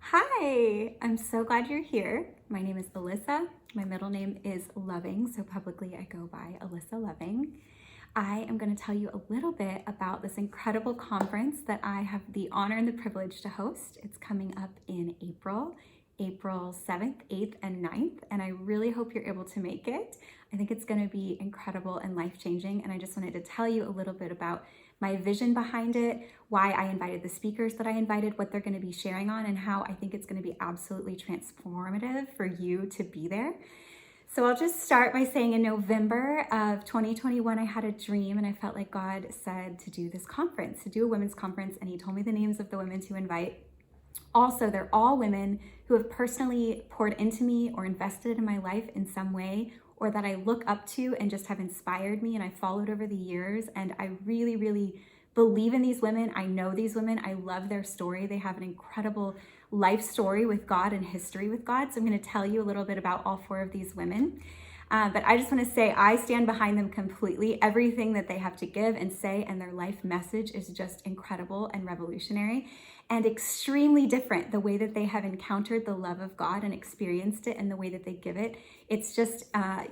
Hi, I'm so glad you're here. My name is Alyssa. My middle name is Loving, so publicly I go by Alyssa Loving. I am going to tell you a little bit about this incredible conference that I have the honor and the privilege to host. It's coming up in April 7th, 8th, and 9th, and I really hope you're able to make it. I think it's going to be incredible and life-changing, and I just wanted to tell you a little bit about my vision behind it, why I invited the speakers that I invited, what they're going to be sharing on, and how I think it's going to be absolutely transformative for you to be there. So I'll just start by saying in November of 2021, I had a dream and I felt like God said to do this conference, to do a women's conference, and he told me the names of the women to invite. Also, they're all women who have personally poured into me or invested in my life in some way, or that I look up to and just have inspired me and I followed over the years. And I really, really believe in these women. I know these women. I love their story. They have an incredible life story with God and history with God. So I'm going to tell you a little bit about all four of these women. But I just want to say I stand behind them completely. Everything that they have to give and say and their life message is just incredible and revolutionary and extremely different. The way that they have encountered the love of God and experienced it and the way that they give it, it's just,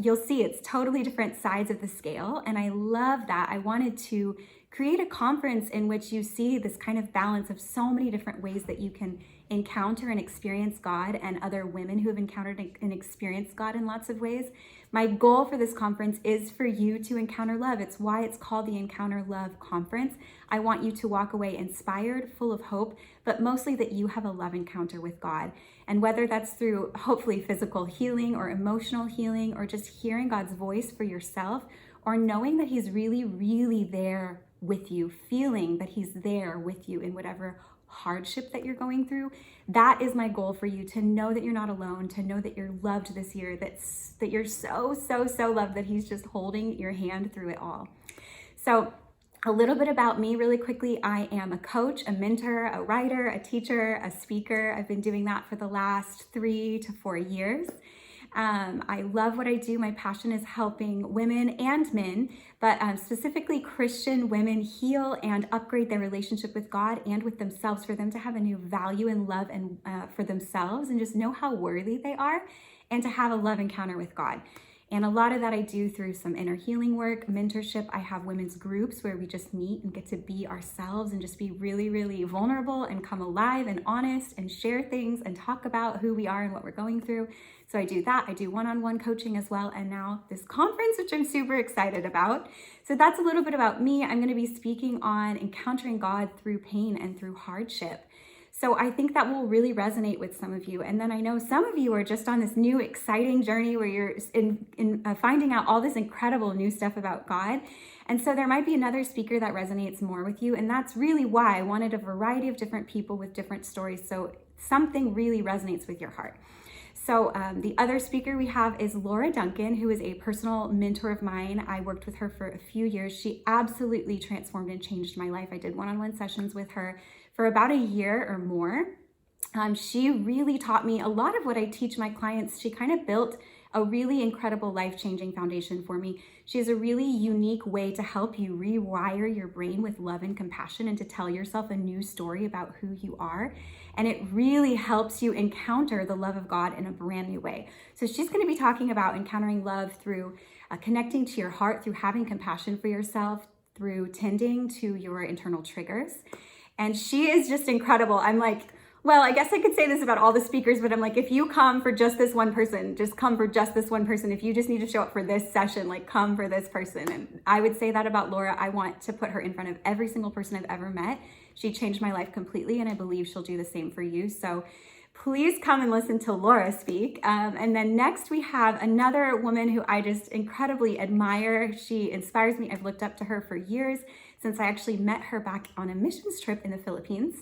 you'll see it's totally different sides of the scale. And I love that. I wanted to create a conference in which you see this kind of balance of so many different ways that you can encounter and experience God and other women who have encountered and experienced God in lots of ways. My goal for this conference is for you to encounter love. It's why it's called the Encounter Love Conference. I want you to walk away inspired, full of hope, but mostly that you have a love encounter with God. And whether that's through hopefully physical healing or emotional healing or just hearing God's voice for yourself or knowing that he's really, really there with you, feeling that he's there with you in whatever hardship that you're going through. That is my goal for you, to know that you're not alone, to know that you're loved this year, that you're so loved, that he's just holding your hand through it all. So a little bit about me really quickly. I am a coach, a mentor, a writer, a teacher, a speaker. I've been doing that for the last 3 to 4 years. I love what I do. My passion is helping women and men, but specifically Christian women heal and upgrade their relationship with God and with themselves, for them to have a new value and love and for themselves and just know how worthy they are and to have a love encounter with God. And a lot of that I do through some inner healing work, mentorship. I have women's groups where we just meet and get to be ourselves and just be really, really vulnerable and come alive and honest and share things and talk about who we are and what we're going through. So I do that. I do one-on-one coaching as well. And now this conference, which I'm super excited about. So that's a little bit about me. I'm going to be speaking on encountering God through pain and through hardship. So I think that will really resonate with some of you. And then I know some of you are just on this new exciting journey where you're finding out all this incredible new stuff about God. And so there might be another speaker that resonates more with you. And that's really why I wanted a variety of different people with different stories, so something really resonates with your heart. So the other speaker we have is Laura Duncan, who is a personal mentor of mine. I worked with her for a few years. She absolutely transformed and changed my life. I did one-on-one sessions with her for about a year or more. She really taught me a lot of what I teach my clients. She kind of built a really incredible life-changing foundation for me. She has a really unique way to help you rewire your brain with love and compassion and to tell yourself a new story about who you are. And it really helps you encounter the love of God in a brand new way. So she's going to be talking about encountering love through connecting to your heart, through having compassion for yourself, through tending to your internal triggers. And she is just incredible. I'm like, well, I guess I could say this about all the speakers, but I'm like, if you come for just this one person, just come for just this one person. If you just need to show up for this session, like come for this person. And I would say that about Laura. I want to put her in front of every single person I've ever met. She changed my life completely, and I believe she'll do the same for you. So please come and listen to Laura speak. And then next we have another woman who I just incredibly admire. She inspires me. I've looked up to her for years, since I actually met her back on a missions trip in the Philippines.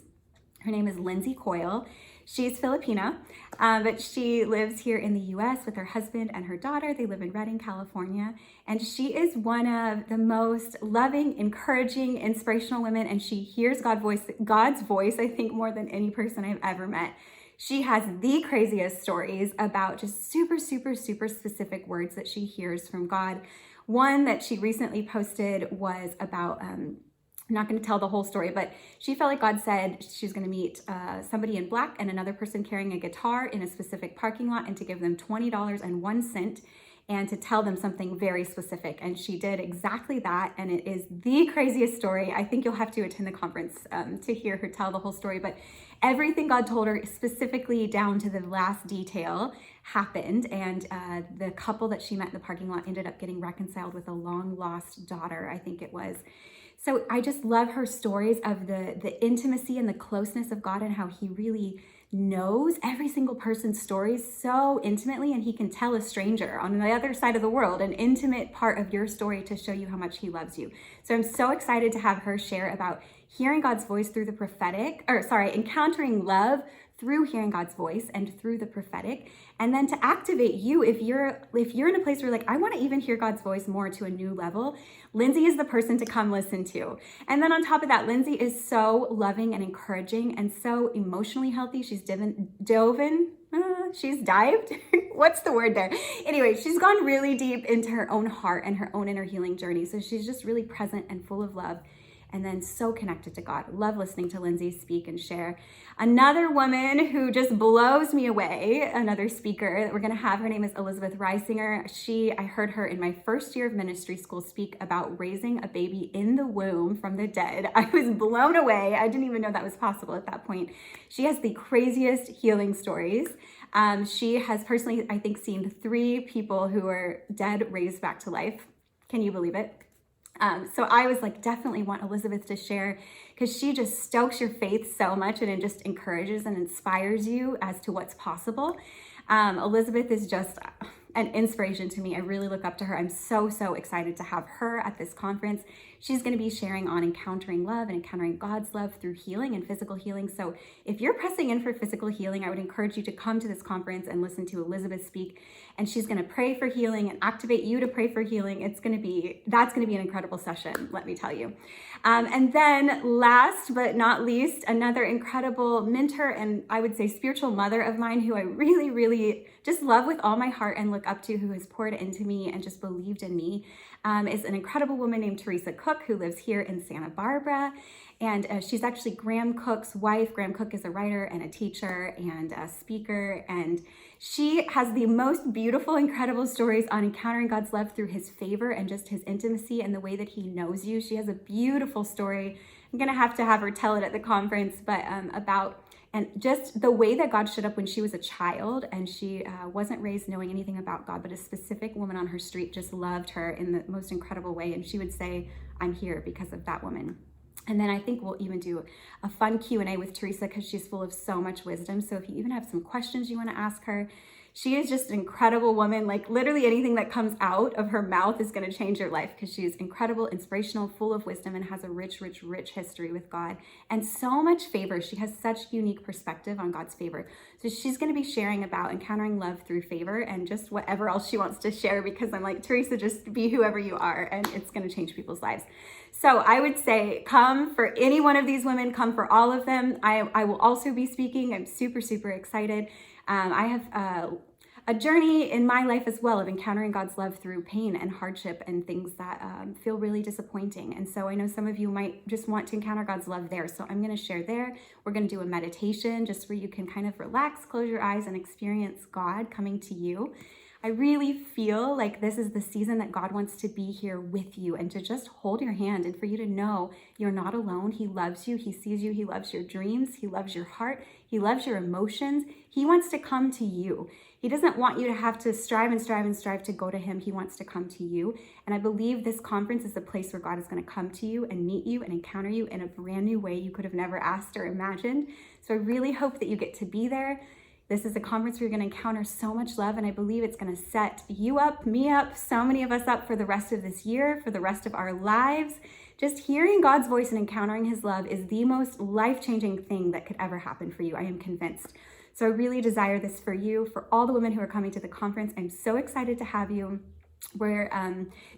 Her name is Lindsay Coyle. She's Filipina, but she lives here in the US with her husband and her daughter. They live in Redding, California. And she is one of the most loving, encouraging, inspirational women. And she hears God's voice, I think, more than any person I've ever met. She has the craziest stories about just super specific words that she hears from God. One that she recently posted was about I'm not going to tell the whole story, but she felt like God said she's going to meet somebody in black and another person carrying a guitar in a specific parking lot, and to give them $20.01 and to tell them something very specific. And she did exactly that. And it is the craziest story. I think you'll have to attend the conference to hear her tell the whole story. But everything God told her, specifically down to the last detail, happened. And the couple that she met in the parking lot ended up getting reconciled with a long lost daughter, I think it was. So I just love her stories of the intimacy and the closeness of God, and how he really knows every single person's story so intimately, and he can tell a stranger on the other side of the world an intimate part of your story to show you how much he loves you. So I'm so excited to have her share about hearing God's voice through the prophetic, encountering love through hearing God's voice and through the prophetic, and then to activate you if you're in a place where you're like, I want to even hear God's voice more to a new level. Lindsay is the person to come listen to. And then on top of that, Lindsay is so loving and encouraging and so emotionally healthy. She's dived. What's the word there? Anyway, she's gone really deep into her own heart and her own inner healing journey. So she's just really present and full of love, and then so connected to God. Love listening to Lindsay speak and share. Another woman who just blows me away, another speaker that we're gonna have, her name is Elizabeth Reisinger. I heard her in my first year of ministry school speak about raising a baby in the womb from the dead. I was blown away. I didn't even know that was possible at that point. She has the craziest healing stories. She has personally, I think, seen 3 people who are dead raised back to life. Can you believe it? So I was like, definitely want Elizabeth to share, because she just stokes your faith so much, and it just encourages and inspires you as to what's possible. Elizabeth is just an inspiration to me. I really look up to her. I'm so excited to have her at this conference. She's going to be sharing on encountering love and encountering God's love through healing and physical healing. So if you're pressing in for physical healing, I would encourage you to come to this conference and listen to Elizabeth speak. And she's going to pray for healing and activate you to pray for healing. That's going to be an incredible session, let me tell you. And then last but not least, another incredible mentor and I would say spiritual mother of mine who I really just love with all my heart and look up to, who has poured into me and just believed in me, is an incredible woman named Teresa Cook, who lives here in Santa Barbara. And she's actually Graham Cook's wife. Graham Cook is a writer and a teacher and a speaker. And she has the most beautiful, incredible stories on encountering God's love through his favor and just his intimacy and the way that he knows you. She has a beautiful story. I'm going to have her tell it at the conference, but about and just the way that God showed up when she was a child, and she wasn't raised knowing anything about God, but a specific woman on her street just loved her in the most incredible way. And she would say, I'm here because of that woman. And then I think we'll even do a fun Q&A with Teresa, because she's full of so much wisdom. So if you even have some questions you want to ask her, she is just an incredible woman. Like literally anything that comes out of her mouth is going to change your life, because she's incredible, inspirational, full of wisdom, and has a rich history with God and so much favor. She has such unique perspective on God's favor. So she's going to be sharing about encountering love through favor and just whatever else she wants to share, because I'm like, Teresa, just be whoever you are, and it's going to change people's lives. So I would say come for any one of these women, come for all of them. I will also be speaking. I'm super excited. I have a journey in my life as well of encountering God's love through pain and hardship and things that feel really disappointing. And so I know some of you might just want to encounter God's love there. So I'm going to share there. We're going to do a meditation just where you can kind of relax, close your eyes, and experience God coming to you. I really feel like this is the season that God wants to be here with you and to just hold your hand, and for you to know you're not alone. He loves you. He sees you. He loves your dreams. He loves your heart. He loves your emotions. He wants to come to you. He doesn't want you to have to strive to go to him. He wants to come to you. And I believe this conference is a place where God is going to come to you and meet you and encounter you in a brand new way you could have never asked or imagined. So I really hope that you get to be there. This is a conference where you're going to encounter so much love, and I believe it's going to set you up, me up, so many of us up for the rest of this year, for the rest of our lives. Just hearing God's voice and encountering his love is the most life-changing thing that could ever happen for you. I am convinced. So I really desire this for you, for all the women who are coming to the conference. I'm so excited to have you. We're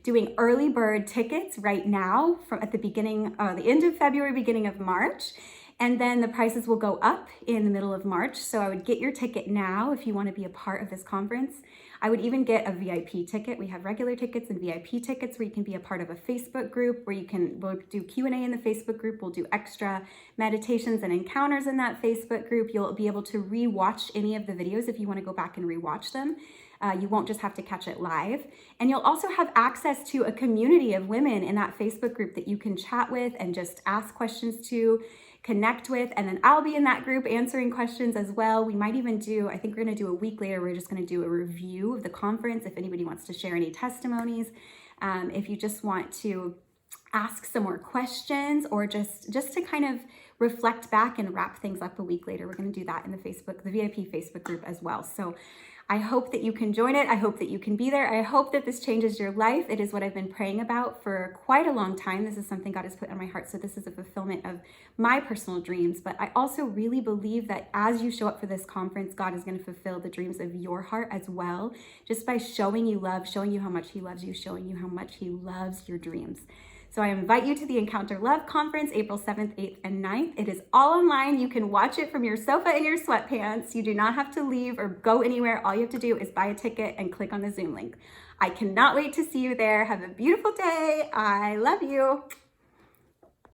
doing early bird tickets right now from at the end of February, beginning of March. And then the prices will go up in the middle of March. So I would get your ticket now if you want to be a part of this conference. I would even get a VIP ticket. We have regular tickets and VIP tickets where you can be a part of a Facebook group where we'll do Q&A in the Facebook group. We'll do extra meditations and encounters in that Facebook group. You'll be able to re-watch any of the videos if you want to go back and re-watch them. You won't just have to catch it live. And you'll also have access to a community of women in that Facebook group that you can chat with and just ask questions to, connect with. And then I'll be in that group answering questions as well. We might even do, I think we're going to do a week later, we're just going to do a review of the conference if anybody wants to share any testimonies. If you just want to ask some more questions or just to kind of reflect back and wrap things up a week later, we're going to do that in the VIP Facebook group as well. So I hope that you can join it. I hope that you can be there. I hope that this changes your life. It is what I've been praying about for quite a long time. This is something God has put on my heart. So this is a fulfillment of my personal dreams. But I also really believe that as you show up for this conference, God is going to fulfill the dreams of your heart as well, just by showing you love, showing you how much He loves you, showing you how much He loves your dreams. So I invite you to the Encounter Love Conference, April 7th, 8th, and 9th. It is all online. You can watch it from your sofa in your sweatpants. You do not have to leave or go anywhere. All you have to do is buy a ticket and click on the Zoom link. I cannot wait to see you there. Have a beautiful day. I love you.